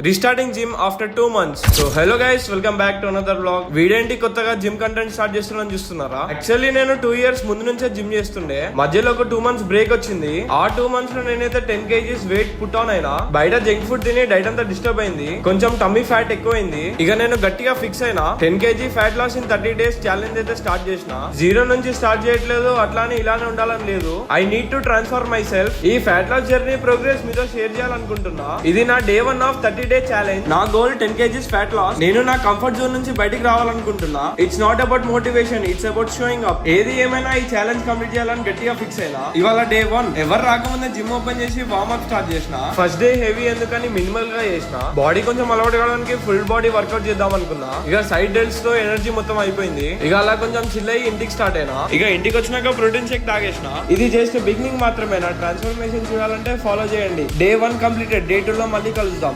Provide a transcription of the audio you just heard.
Restarting gym after 2 months. So hello guys, welcome back to another vlog. వీడేంటి కొత్తగా gym content start చేస్తున్నాను చూస్తున్నారా? Actually నేను 2 years ముందు నుంచే జిమ్ చేస్తుండే. మధ్యలో ఒక 2 months బ్రేక్ వచ్చింది. ఆ 2 months లో నేనైతే 10 kgs వెయిట్ పుట్ ఆన్ అయినా. బయట జంక్ ఫుడ్ తిని డైట్ అంతా డిస్టర్బ్ అయింది. కొంచెం టమ్మీ ఫ్యాట్ ఎక్కువైంది. ఇక నేను గట్టిగా ఫిక్స్ అయినా 10 kg fat loss in 30 days challenge అయితే స్టార్ట్ చేసిన. జీరో నుంచి స్టార్ట్ చేయట్లేదు, అట్లానే ఇలానే ఉండాలని లేదు. I need to transform myself. ఈ ఫ్యాట్ లాస్ జర్నీ ప్రోగ్రెస్ మీతో షేర్ చేయాలనుకుంటున్నా. ఇది నా day 1 ఆఫ్ 30 day ఛాలెంజ్. నా గోల్ 10 kgs ఫ్యాట్ లాస్. నేను నా కంఫర్ట్ జోన్ నుంచి బయటికి రావాలనుకుంటున్నా. It's not about motivation, it's about showing up. ఏది ఏమైనా ఈ ఛాలెంజ్ కంప్లీట్ చేయాలని గట్టిగా ఫిక్స్ అయినా. ఇవాళ day 1. ఎవరు రాకముందే జిమ్ ఓపెన్ చేసి వార్మ్ అప్ స్టార్ట్ చేసిన. ఫస్ట్ డే హెవీ ఎందుకని మినిమల్ గా చేసిన. బాడీ కొంచెం అలవాటు కావడానికి ఫుల్ బాడీ వర్కౌట్ చేద్దాం అనుకున్నా. ఇక సైడ్ డెల్స్ తో ఎనర్జీ మొత్తం అయిపోయింది. ఇక అలా కొంచెం చిల్ అయ్యి ఇంటికి స్టార్ట్ అయినా. ఇక ఇంటికి వచ్చినాక ప్రోటీన్ షేక్ తాగేసిన. ఇది జస్ట్ బిగినింగ్ మాత్రమే. నా ట్రాన్స్ఫర్మేషన్ చూడాలంటే ఫాలో చేయండి. day 1 completed. day 2 లో మళ్ళీ కలుద్దాం.